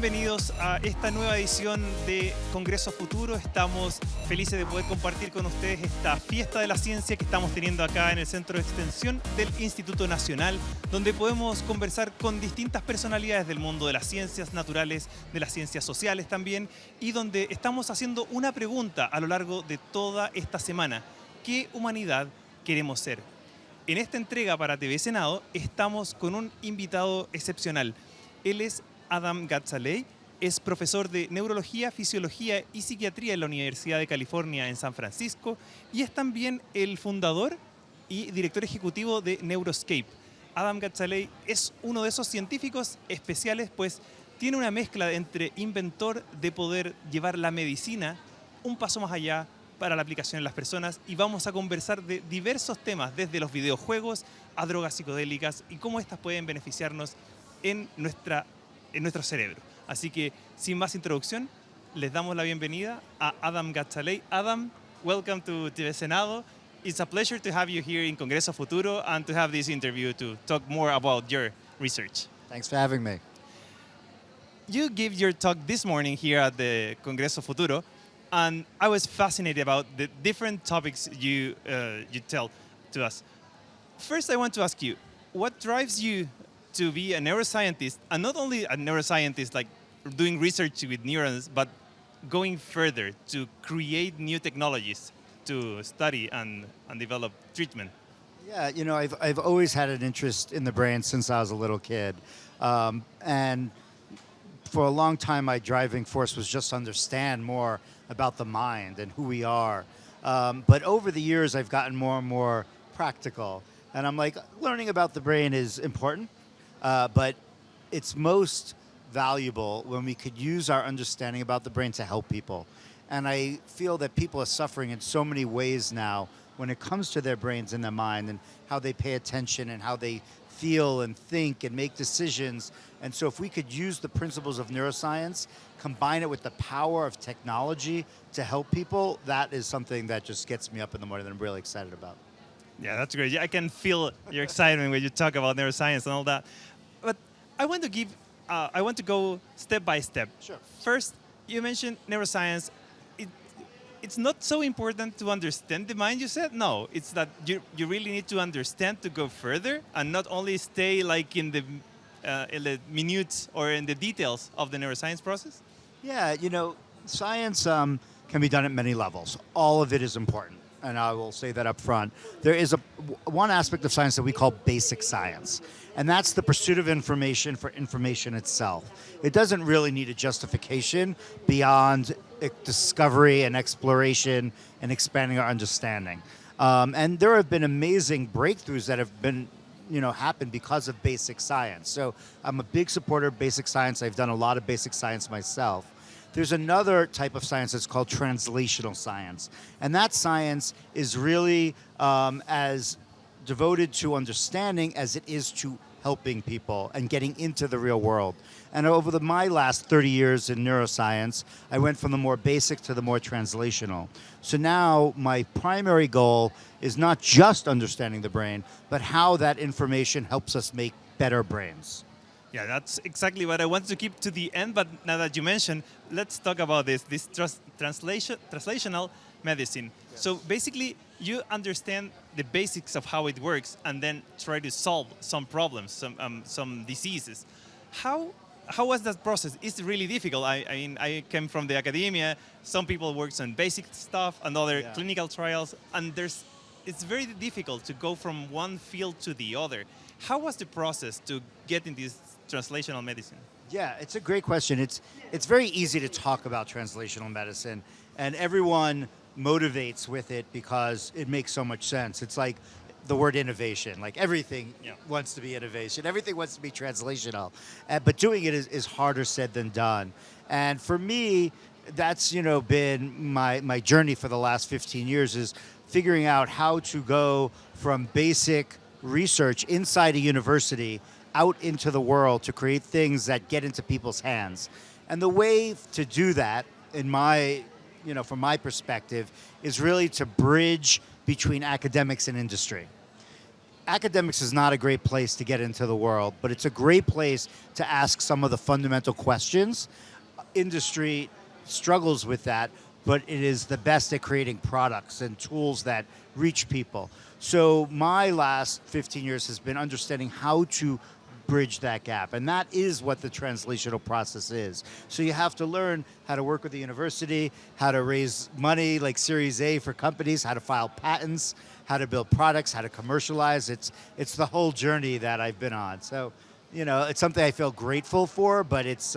bienvenidos a esta nueva edición de Congreso Futuro. Estamos felices de poder compartir con ustedes esta fiesta de la ciencia que estamos teniendo acá en el Centro de Extensión del Instituto Nacional, donde podemos conversar con distintas personalidades del mundo de las ciencias naturales, de las ciencias sociales también, y donde estamos haciendo una pregunta a lo largo de toda esta semana. ¿Qué humanidad queremos ser? En esta entrega para TV Senado estamos con un invitado excepcional. Él es Adam Gazzaley, es profesor de Neurología, Fisiología y Psiquiatría en la Universidad de California en San Francisco y es también el fundador y director ejecutivo de Neuroscape. Adam Gazzaley es uno de esos científicos especiales, pues tiene una mezcla entre inventor de poder llevar la medicina un paso más allá para la aplicación en las personas, y vamos a conversar de diversos temas, desde los videojuegos a drogas psicodélicas y cómo estas pueden beneficiarnos en nuestro cerebro. Así que, sin más introducción, les damos la bienvenida a Adam Gazzaley. Adam, welcome to TV Senado. It's a pleasure to have you here in Congreso Futuro and to have this interview to talk more about your research. Thanks for having me. You gave your talk this morning here at the Congreso Futuro, and I was fascinated about the different topics you tell to us. First, I want to ask you, what drives you to be a neuroscientist, and not only a neuroscientist like doing research with neurons, but going further to create new technologies to study and develop treatment? Yeah, you know, I've always had an interest in the brain since I was a little kid. And for a long time, my driving force was just to understand more about the mind and who we are. But over the years, I've gotten more and more practical. And I'm like, learning about the brain is important, but it's most valuable when we could use our understanding about the brain to help people. And I feel that people are suffering in so many ways now when it comes to their brains and their mind and how they pay attention and how they feel and think and make decisions. And so if we could use the principles of neuroscience, combine it with the power of technology to help people, that is something that just gets me up in the morning that I'm really excited about. Yeah, that's great. I can feel your excitement when you talk about neuroscience and all that. But I want to go step by step. Sure. First, you mentioned neuroscience. It's not so important to understand the mind, you said? No, it's that you really need to understand to go further and not only stay like in the minutes or in the details of the neuroscience process? Yeah, you know, science can be done at many levels. All of it is important, and I will say that up front. There is one aspect of science that we call basic science, and that's the pursuit of information for information itself. It doesn't really need a justification beyond discovery and exploration and expanding our understanding. And there have been amazing breakthroughs that have been, happened because of basic science. So I'm a big supporter of basic science. I've done a lot of basic science myself. There's another type of science that's called translational science. And that science is really as devoted to understanding as it is to helping people and getting into the real world. And over my last 30 years in neuroscience, I went from the more basic to the more translational. So now my primary goal is not just understanding the brain, but how that information helps us make better brains. Yeah, that's exactly what I wanted to keep to the end, but now that you mentioned, let's talk about this translational medicine. Yes. So basically, you understand the basics of how it works and then try to solve some problems, some diseases. How was that process? It's really difficult. I mean, I came from the academia. Some people work on basic stuff and other clinical trials, and it's very difficult to go from one field to the other. How was the process to get in this translational medicine? Yeah, it's a great question. It's very easy to talk about translational medicine, and everyone motivates with it because it makes so much sense. It's like the word innovation. Like everything wants to be innovation. Everything wants to be translational. But doing it is harder said than done. And for me, that's been my journey for the last 15 years, is figuring out how to go from basic research inside a university out into the world to create things that get into people's hands. And the way to do that, from my perspective, is really to bridge between academics and industry. academics is not a great place to get into the world, but it's a great place to ask some of the fundamental questions. Industry struggles with that, but it is the best at creating products and tools that reach people. So my last 15 years has been understanding how to bridge that gap. And that is what the translational process is. So you have to learn how to work with the university, how to raise money like Series A for companies, how to file patents, how to build products, how to commercialize. It's the whole journey that I've been on. So, it's something I feel grateful for, but it's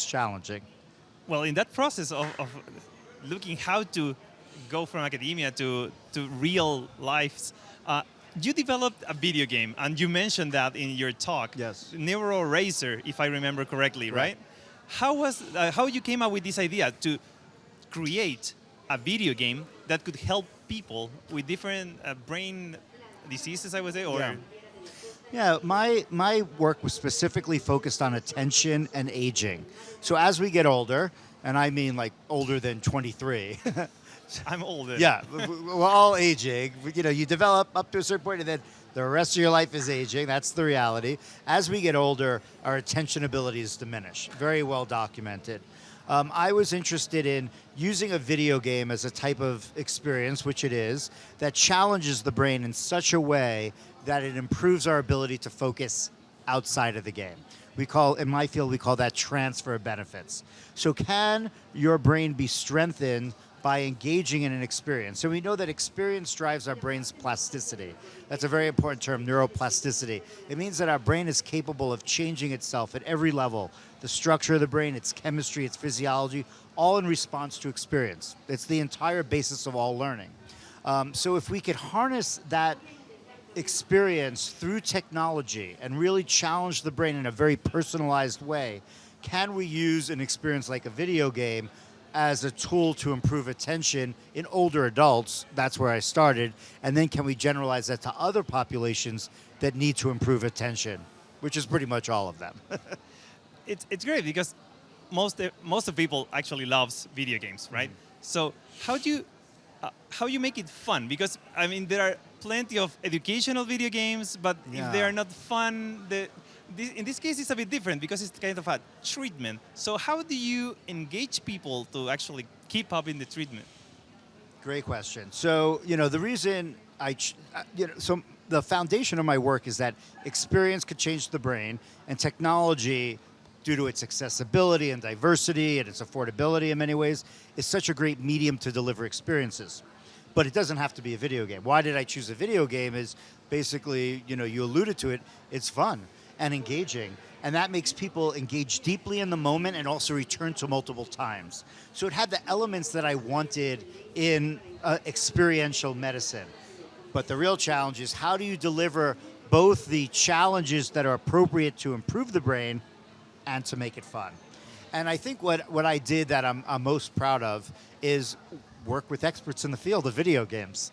challenging. Well, in that process of looking how to go from academia to real lives, you developed a video game, and you mentioned that in your talk. Yes. Neuro Racer, if I remember correctly, right? Right. How you came up with this idea to create a video game that could help people with different brain diseases, I would say, or Yeah, my work was specifically focused on attention and aging. So as we get older, and I mean like older than 23. I'm older. Yeah, we're all aging. You develop up to a certain point, and then the rest of your life is aging. That's the reality. As we get older, our attention abilities diminish. Very well documented. I was interested in using a video game as a type of experience, which it is, that challenges the brain in such a way that it improves our ability to focus outside of the game. In my field, we call that transfer of benefits. So can your brain be strengthened by engaging in an experience? So we know that experience drives our brain's plasticity. That's a very important term, neuroplasticity. It means that our brain is capable of changing itself at every level. The structure of the brain, its chemistry, its physiology, all in response to experience. It's the entire basis of all learning. So if we could harness that experience through technology and really challenge the brain in a very personalized way, can we use an experience like a video game as a tool to improve attention in older adults? That's where I started. And then can we generalize that to other populations that need to improve attention, which is pretty much all of them. It's great because most of people actually loves video games, right? So how you make it fun? Because I mean there are plenty of educational video games, but if they are not fun, in this case it's a bit different because it's kind of a treatment. So how do you engage people to actually keep up in the treatment? Great question. So the reason so the foundation of my work is that experience could change the brain, and technology, due to its accessibility and diversity and its affordability in many ways, is such a great medium to deliver experiences. But it doesn't have to be a video game. Why did I choose a video game is basically, you alluded to it, it's fun and engaging. And that makes people engage deeply in the moment and also return to multiple times. So it had the elements that I wanted in experiential medicine. But the real challenge is, how do you deliver both the challenges that are appropriate to improve the brain and to make it fun? And I think what I did that I'm most proud of is work with experts in the field of video games.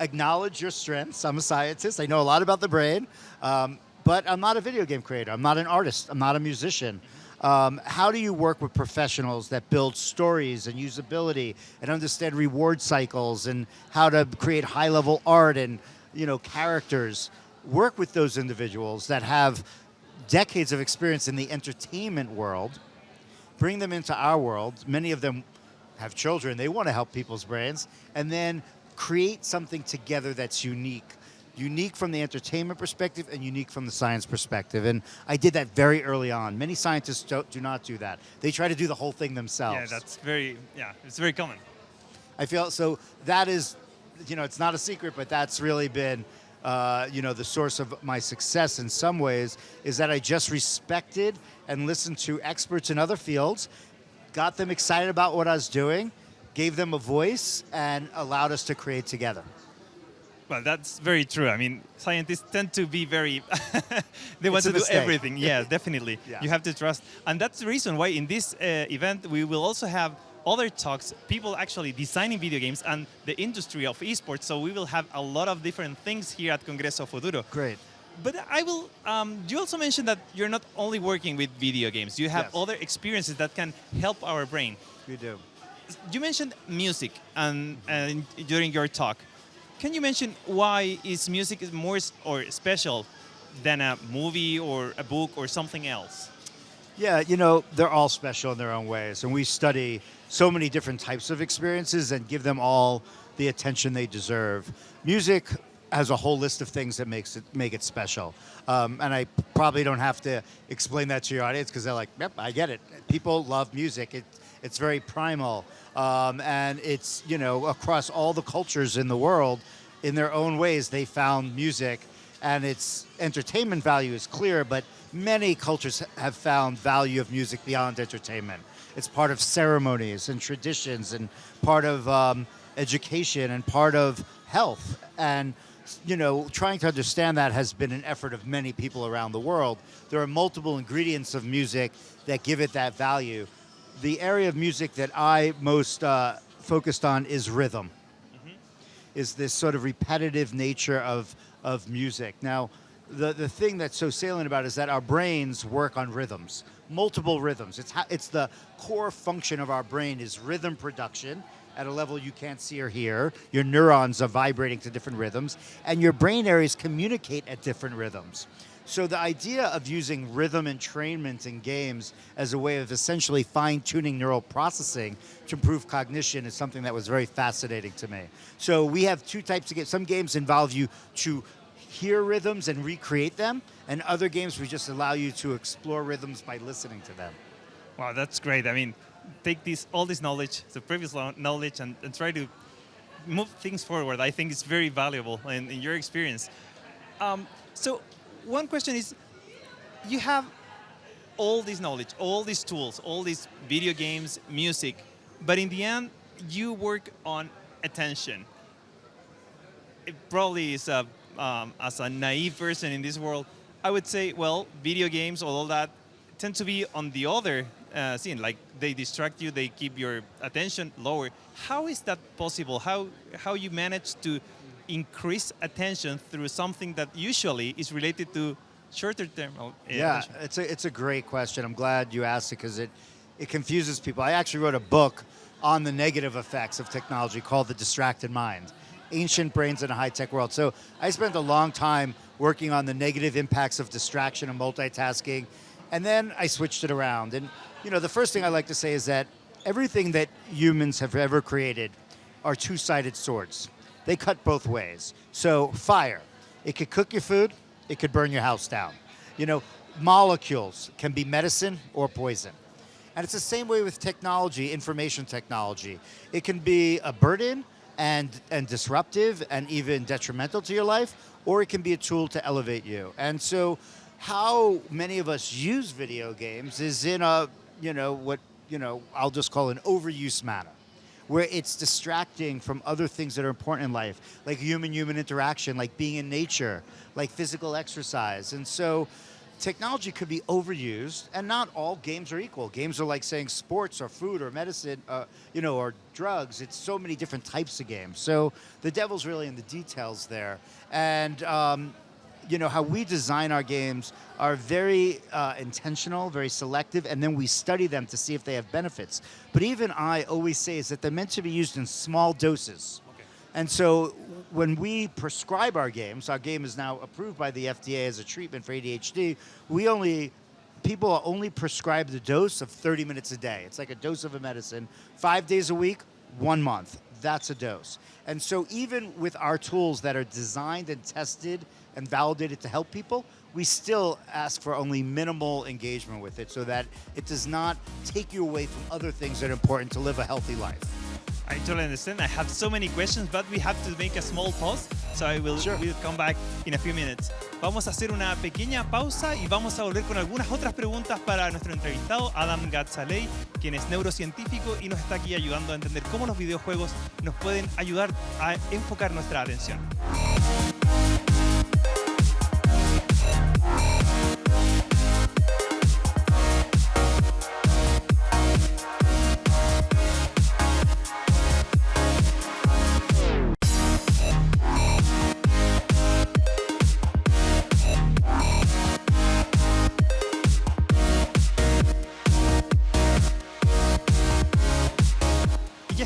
Acknowledge your strengths. I'm a scientist. I know a lot about the brain, but I'm not a video game creator. I'm not an artist. I'm not a musician. How do you work with professionals that build stories and usability and understand reward cycles and how to create high-level art and characters? Work with those individuals that have decades of experience in the entertainment world, bring them into our world. Many of them have children. They want to help people's brains, and then create something together that's unique from the entertainment perspective and unique from the science perspective. And I did that very early on. Many scientists do not do that. They try to do the whole thing themselves. Yeah, it's very common. I feel so that is, it's not a secret, but that's really been the source of my success in some ways, is that I just respected and listened to experts in other fields, got them excited about what I was doing, gave them a voice, and allowed us to create together. Well, that's very true. I mean, scientists tend to be very, they want to do everything. Yes, definitely. Yeah. You have to trust. And that's the reason why in this event, we will also have other talks, people actually designing video games and the industry of esports. So we will have a lot of different things here at Congreso Futuro. Great. But you also mentioned that you're not only working with video games. You have other experiences that can help our brain. We do. You mentioned music and during your talk. can you mention why is music is more or special than a movie or a book or something else? Yeah, you know, they're all special in their own ways. And we study so many different types of experiences and give them all the attention they deserve. Music has a whole list of things that make it special. And I probably don't have to explain that to your audience because they're like, yep, I get it. People love music. It's very primal. And it's, you know, across all the cultures in the world, in their own ways, they found music. And its entertainment value is clear, but many cultures have found value of music beyond entertainment. It's part of ceremonies and traditions and part of education and part of health. And, you know, trying to understand that has been an effort of many people around the world. There are multiple ingredients of music that give it that value. The area of music that I most focused on is rhythm, is this sort of repetitive nature of music. Now, the thing that's so salient about it is that our brains work on rhythms, multiple rhythms. It's the core function of our brain is rhythm production at a level you can't see or hear. Your neurons are vibrating to different rhythms, and your brain areas communicate at different rhythms. So the idea of using rhythm entrainment in games as a way of essentially fine-tuning neural processing to improve cognition is something that was very fascinating to me. So we have two types of games. Some games involve you to hear rhythms and recreate them, and other games we just allow you to explore rhythms by listening to them. Wow, that's great. I mean, take all this knowledge, the previous knowledge, and try to move things forward. I think it's very valuable in your experience. So one question is, you have all this knowledge, all these tools, all these video games, music, but in the end, you work on attention. It probably is as a naive person in this world, I would say, well, video games, all that, tend to be on the other scene. Like they distract you, they keep your attention lower. How is that possible? How you manage to increase attention through something that usually is related to shorter term attention? It's a great question. I'm glad you asked it because it confuses people. I actually wrote a book on the negative effects of technology called The Distracted Mind, Ancient Brains in a High-Tech World. So I spent a long time working on the negative impacts of distraction and multitasking, and then I switched it around. And you know, the first thing I like to say is that everything that humans have ever created are two-sided swords. They cut both ways. So fire, it could cook your food, it could burn your house down. You know, molecules can be medicine or poison. And it's the same way with technology, information technology. It can be a burden and disruptive and even detrimental to your life, or it can be a tool to elevate you. And so how many of us use video games is in a, I'll just call an overuse manner, where it's distracting from other things that are important in life, like human-human interaction, like being in nature, like physical exercise. And so technology could be overused, and not all games are equal. Games are like saying sports or food or medicine, or drugs. It's so many different types of games. So the devil's really in the details there. And how we design our games are very intentional, very selective, and then we study them to see if they have benefits. But even I always say is that they're meant to be used in small doses. Okay. And so when we prescribe our game is now approved by the FDA as a treatment for ADHD, people are only prescribed the dose of 30 minutes a day. It's like a dose of a medicine, 5 days a week, 1 month. That's a dose. And so even with our tools that are designed and tested and validated to help people, we still ask for only minimal engagement with it so that it does not take you away from other things that are important to live a healthy life. I totally understand. I have so many questions, but we have to make a small pause, so we'll come back in a few minutes. Vamos a hacer una pequeña pausa y vamos a volver con algunas otras preguntas para nuestro entrevistado, Adam Gazzaley, quien es neurocientífico y nos está aquí ayudando a entender cómo los videojuegos nos pueden ayudar a enfocar nuestra atención.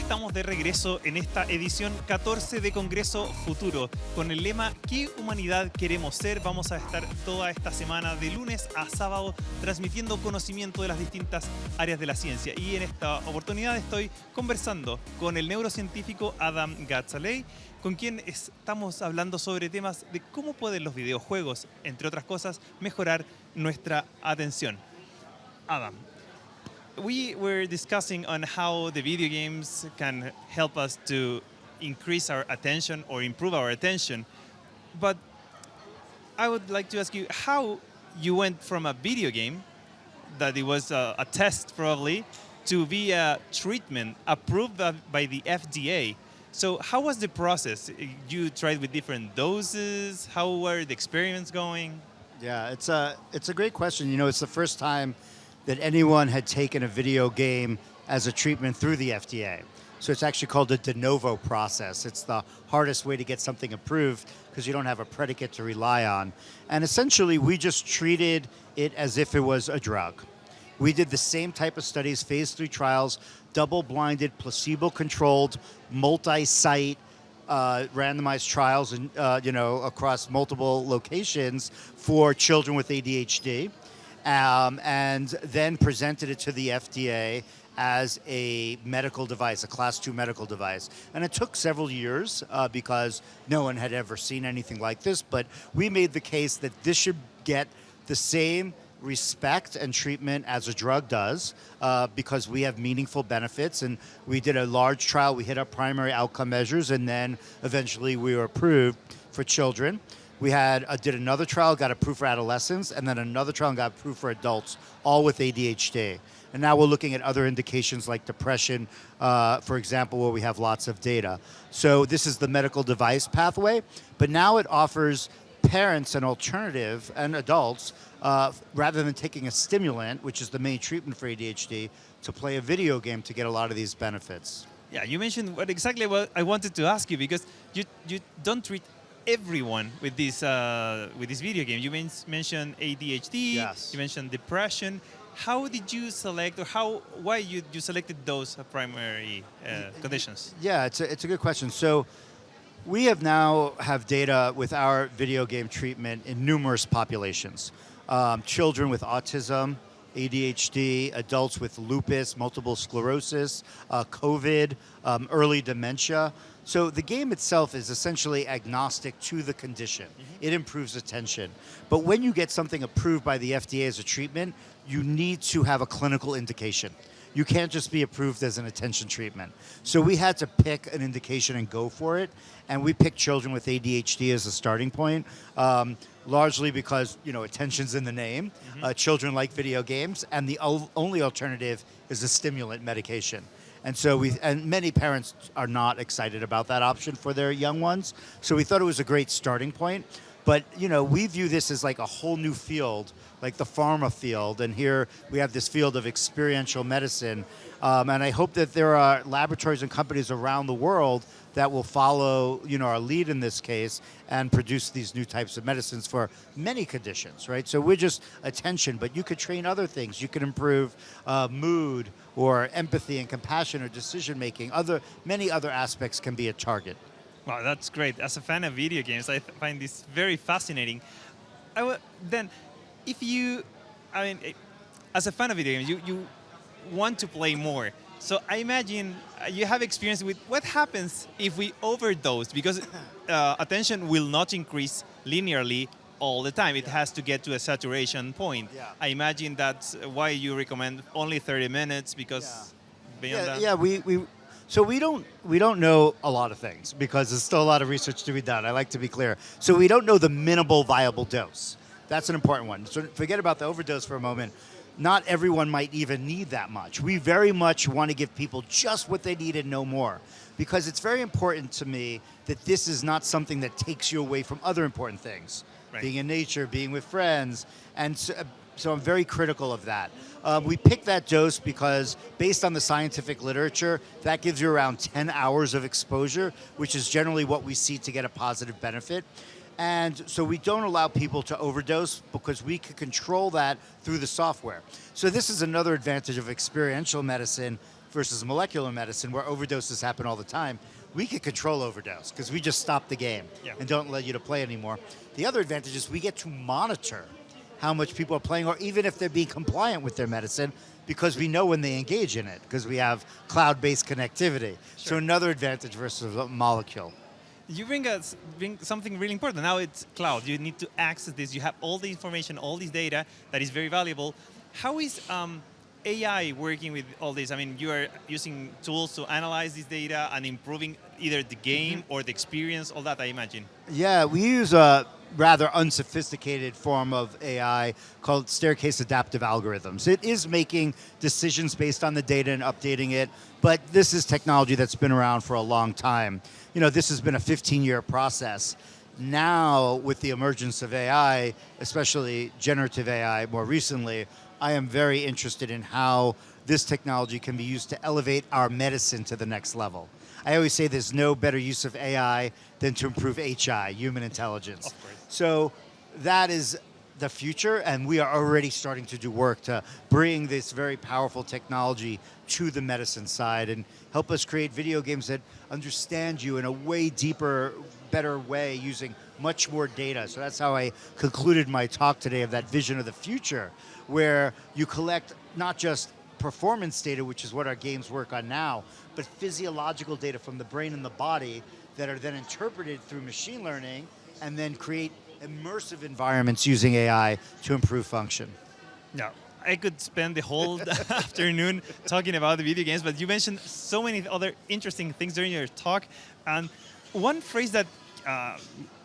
estamos de regreso en esta edición 14 de Congreso Futuro con el lema ¿Qué humanidad queremos ser? Vamos a estar toda esta semana de lunes a sábado transmitiendo conocimiento de las distintas áreas de la ciencia y en esta oportunidad estoy conversando con el neurocientífico Adam Gazzaley, con quien estamos hablando sobre temas de cómo pueden los videojuegos, entre otras cosas, mejorar nuestra atención. Adam, we were discussing on how the video games can help us to increase our attention or improve our attention. But I would like to ask you how you went from a video game, that it was a test probably, to be a treatment approved by the FDA. So how was the process? You tried with different doses? How were the experiments going? Yeah, it's a great question. You know, it's the first time that anyone had taken a video game as a treatment through the FDA. So it's actually called a de novo process. It's the hardest way to get something approved because you don't have a predicate to rely on. And essentially, we just treated it as if it was a drug. We did the same type of studies, phase 3 trials, double-blinded, placebo-controlled, multi-site, randomized trials, and across multiple locations for children with ADHD. And then presented it to the FDA as a medical device, a class 2 medical device. And it took several years because no one had ever seen anything like this, but we made the case that this should get the same respect and treatment as a drug does because we have meaningful benefits. And we did a large trial, we hit our primary outcome measures, and then eventually we were approved for children. We did another trial, got approved for adolescents, and then another trial and got approved for adults, all with ADHD. And now we're looking at other indications like depression, for example, where we have lots of data. So this is the medical device pathway, but now it offers parents an alternative and adults, rather than taking a stimulant, which is the main treatment for ADHD, to play a video game to get a lot of these benefits. Yeah, you mentioned exactly what I wanted to ask you because you don't treat everyone with this video game. You mentioned ADHD. Yes. You mentioned depression. How did you select, or why you selected those primary conditions? Yeah, it's a good question. So we now have data with our video game treatment in numerous populations. Children with autism, ADHD, adults with lupus, multiple sclerosis, COVID, early dementia. So the game itself is essentially agnostic to the condition. Mm-hmm. It improves attention. But when you get something approved by the FDA as a treatment, you need to have a clinical indication. You can't just be approved as an attention treatment. So we had to pick an indication and go for it. And we picked children with ADHD as a starting point, largely because, attention's in the name. Mm-hmm. Children like video games, and the only alternative is a stimulant medication. And so many parents are not excited about that option for their young ones. So we thought it was a great starting point. But, we view this as like a whole new field, like the pharma field. And here we have this field of experiential medicine. And I hope that there are laboratories and companies around the world that will follow, our lead in this case and produce these new types of medicines for many conditions, right? So we're just attention, but you could train other things. You could improve mood or empathy and compassion or decision making. Many other aspects can be a target. Wow, that's great. As a fan of video games, I find this very fascinating. As a fan of video games, you want to play more. So I imagine you have experience with what happens if we overdose, because attention will not increase linearly all the time. It has to get to a saturation point. Yeah. I imagine that's why you recommend only 30 minutes, because beyond that... Yeah, we don't know a lot of things because there's still a lot of research to be done. I like to be clear. So we don't know the minimal viable dose. That's an important one. So forget about the overdose for a moment. Not everyone might even need that much. We very much want to give people just what they need and no more, because it's very important to me that this is not something that takes you away from other important things. Right. Being in nature, being with friends, and so I'm very critical of that. We picked that dose because based on the scientific literature, that gives you around 10 hours of exposure, which is generally what we see to get a positive benefit. And so we don't allow people to overdose because we can control that through the software. So this is another advantage of experiential medicine versus molecular medicine, where overdoses happen all the time, we can control overdose because we just stop the game and don't let you to play anymore. The other advantage is we get to monitor how much people are playing, or even if they're being compliant with their medicine, because we know when they engage in it, because we have cloud-based connectivity. So another advantage versus a molecule. You bring something really important. Now it's cloud. You need to access this. You have all the information, all this data that is very valuable. How is AI working with all this? I mean, you are using tools to analyze this data and improving either the game or the experience, all that, I imagine. Yeah, we use a rather unsophisticated form of AI called staircase adaptive algorithms. It is making decisions based on the data and updating it, but this is technology that's been around for a long time. You know, this has been a 15-year process. Now, with the emergence of AI, especially generative AI more recently, I am very interested in how this technology can be used to elevate our medicine to the next level. I always say there's no better use of AI than to improve HI, human intelligence. Of course. So that is the future, and we are already starting to do work to bring this very powerful technology to the medicine side and help us create video games that understand you in a way deeper, better way using much more data. So that's how I concluded my talk today of that vision of the future, where you collect not just performance data, which is what our games work on now, but physiological data from the brain and the body that are then interpreted through machine learning and then create immersive environments using AI to improve function. Yeah, I could spend the whole afternoon talking about the video games, but you mentioned so many other interesting things during your talk. And one phrase that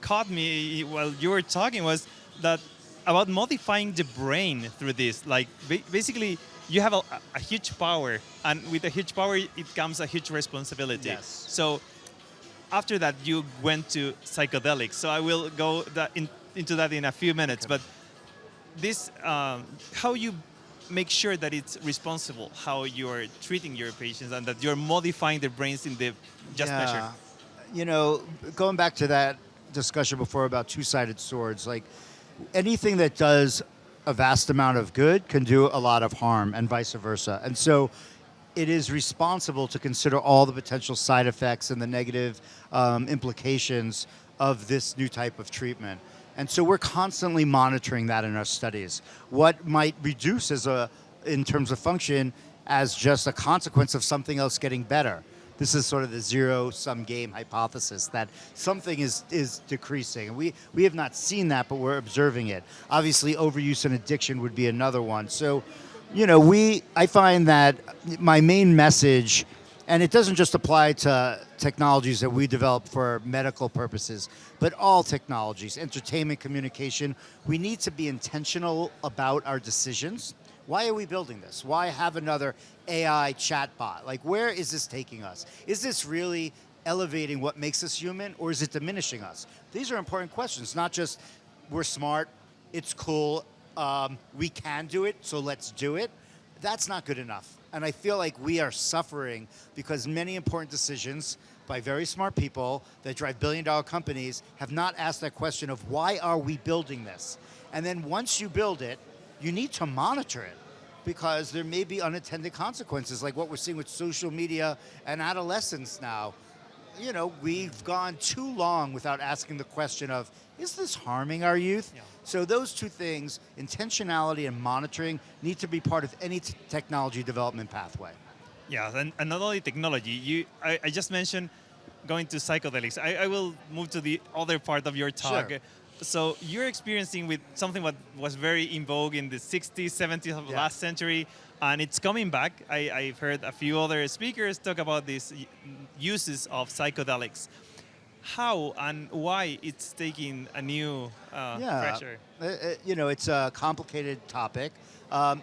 caught me while you were talking was that about modifying the brain through this. Like basically, you have a huge power, and with a huge power, it comes a huge responsibility. Yes. So after that, you went to psychedelics. So I will go into that in a few minutes. Okay. But this, how you make sure that it's responsible, how you're treating your patients, and that you're modifying their brains in the just measure. You know, going back to that discussion before about two-sided swords, like anything that does a vast amount of good can do a lot of harm, and vice versa. And so it is responsible to consider all the potential side effects and the negative implications of this new type of treatment. And so we're constantly monitoring that in our studies. What might reduce in terms of function as just a consequence of something else getting better. This is sort of the zero-sum game hypothesis, that something is decreasing. And we have not seen that, but we're observing it. Obviously, overuse and addiction would be another one. So, you know, I find that my main message, and it doesn't just apply to technologies that we develop for medical purposes, but all technologies, entertainment, communication, we need to be intentional about our decisions. Why are we building this? Why have another AI chatbot? Like, where is this taking us? Is this really elevating what makes us human, or is it diminishing us? These are important questions, not just we're smart, it's cool, we can do it, so let's do it. That's not good enough. And I feel like we are suffering because many important decisions by very smart people that drive billion-dollar companies have not asked that question of why are we building this? And then once you build it, you need to monitor it, because there may be unintended consequences, like what we're seeing with social media and adolescents now. You know, we've gone too long without asking the question of, is this harming our youth? Yeah. So those two things, intentionality and monitoring, need to be part of any technology development pathway. Yeah, and not only technology. I just mentioned going to psychedelics. I will move to the other part of your talk. Sure. So you're experiencing with something that was very in vogue in the 60s, 70s of last century, and it's coming back. I've heard a few other speakers talk about these uses of psychedelics. How and why it's taking a new pressure? You know, it's a complicated topic.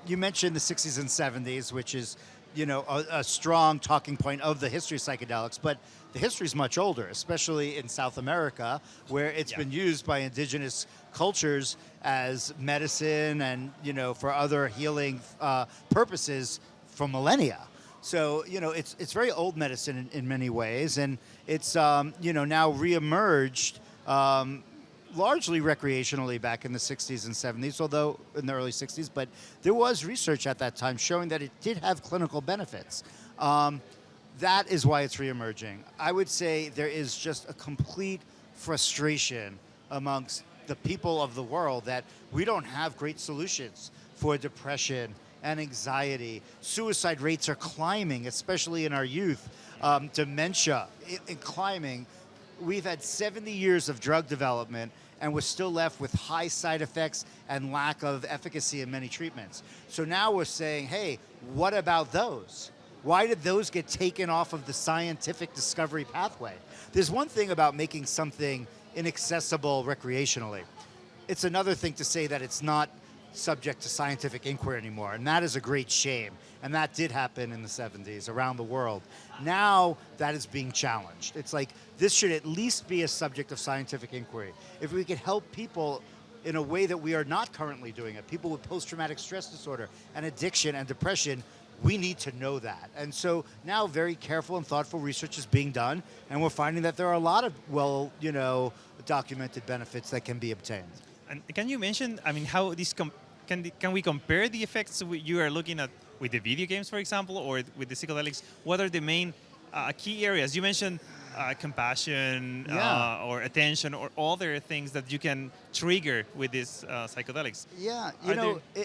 You mentioned the 60s and 70s, which is, you know, a strong talking point of the history of psychedelics, but the history is much older, especially in South America, where it's been used by indigenous cultures as medicine and, you know, for other healing purposes for millennia. So, you know, it's very old medicine in many ways, and it's, you know, now reemerged largely recreationally back in the 60s and 70s, although in the early 60s, but there was research at that time showing that it did have clinical benefits. That is why it's reemerging. I would say there is just a complete frustration amongst the people of the world that we don't have great solutions for depression and anxiety. Suicide rates are climbing, especially in our youth. Dementia climbing. We've had 70 years of drug development, and we're still left with high side effects and lack of efficacy in many treatments. So now we're saying, hey, what about those? Why did those get taken off of the scientific discovery pathway? There's one thing about making something inaccessible recreationally. It's another thing to say that it's not subject to scientific inquiry anymore, and that is a great shame. And that did happen in the 70s around the world. Now that is being challenged. It's like this should at least be a subject of scientific inquiry. If we could help people in a way that we are not currently doing it, people with post-traumatic stress disorder and addiction and depression, we need to know that. And so now very careful and thoughtful research is being done, and we're finding that there are a lot of documented benefits that can be obtained. And can you mention, I mean, how this can we compare the effects you are looking at with the video games, for example, or with the psychedelics? What are the main key areas? You mentioned compassion or attention or other things that you can trigger with these psychedelics. Yeah,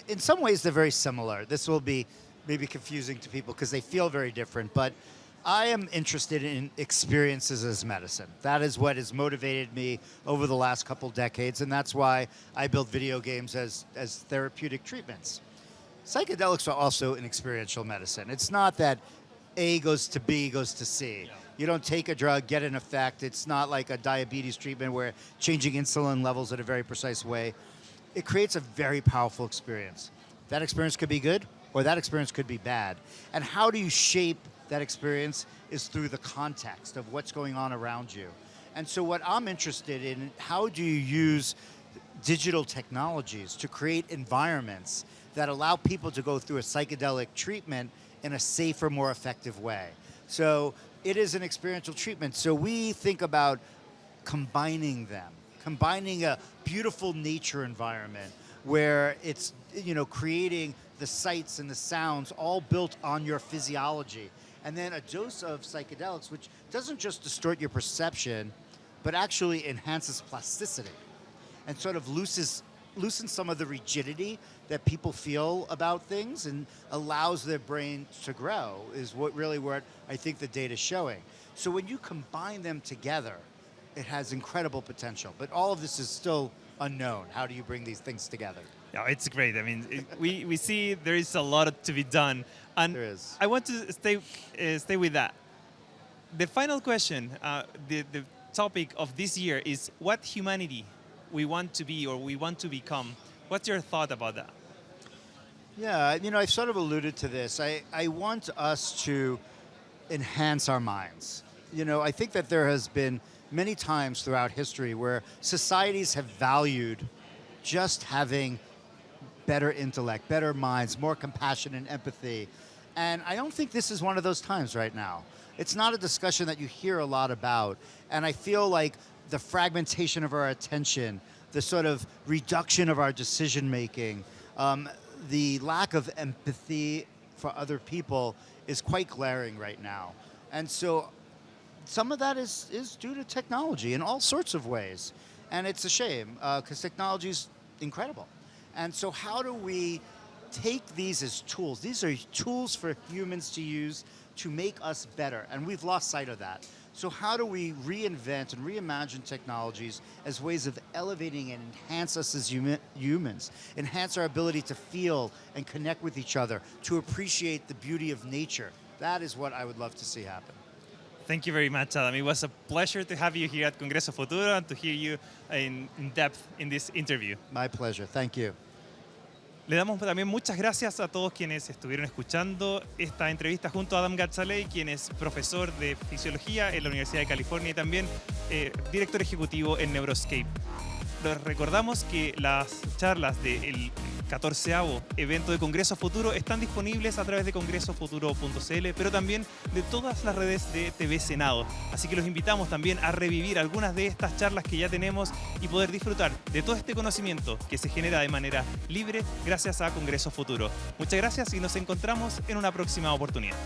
in some ways they're very similar. This will be maybe confusing to people because they feel very different, but I am interested in experiences as medicine. That is what has motivated me over the last couple decades, and that's why I build video games as therapeutic treatments. Psychedelics are also an experiential medicine. It's not that A goes to B goes to C. Yeah. You don't take a drug, get an effect. It's not like a diabetes treatment where changing insulin levels in a very precise way. It creates a very powerful experience. That experience could be good, or that experience could be bad. And how do you shape that experience is through the context of what's going on around you. And so what I'm interested in, how do you use digital technologies to create environments that allow people to go through a psychedelic treatment in a safer, more effective way? So it is an experiential treatment. So we think about combining them, combining a beautiful nature environment where it's, creating the sights and the sounds all built on your physiology. And then a dose of psychedelics, which doesn't just distort your perception, but actually enhances plasticity and sort of loosens some of the rigidity that people feel about things and allows their brain to grow, is what I think the data is showing. So when you combine them together, it has incredible potential. But all of this is still unknown. How do you bring these things together? Yeah, it's great. I mean, we see there is a lot to be done. And there is. I want to stay with that. The final question, the topic of this year is what humanity we want to be or we want to become. What's your thought about that? Yeah, I sort of alluded to this. I want us to enhance our minds. I think that there has been many times throughout history where societies have valued just having better intellect, better minds, more compassion and empathy. And I don't think this is one of those times right now. It's not a discussion that you hear a lot about. And I feel like the fragmentation of our attention, the sort of reduction of our decision making, the lack of empathy for other people is quite glaring right now. And so some of that is due to technology in all sorts of ways. And it's a shame because technology is incredible. And so how do we take these as tools? These are tools for humans to use to make us better. And we've lost sight of that. So how do we reinvent and reimagine technologies as ways of elevating and enhance us as humans, enhance our ability to feel and connect with each other, to appreciate the beauty of nature? That is what I would love to see happen. Thank you very much, Adam. It was a pleasure to have you here at Congreso Futuro and to hear you in depth in this interview. My pleasure. Thank you. Le damos también muchas gracias a todos quienes estuvieron escuchando esta entrevista junto a Adam Gazzaley, quien es profesor de fisiología en la Universidad de California y también director ejecutivo en Neuroscape. Les recordamos que las charlas del 14º evento de Congreso Futuro están disponibles a través de congresofuturo.cl, pero también de todas las redes de TV Senado. Así que los invitamos también a revivir algunas de estas charlas que ya tenemos y poder disfrutar de todo este conocimiento que se genera de manera libre gracias a Congreso Futuro. Muchas gracias y nos encontramos en una próxima oportunidad.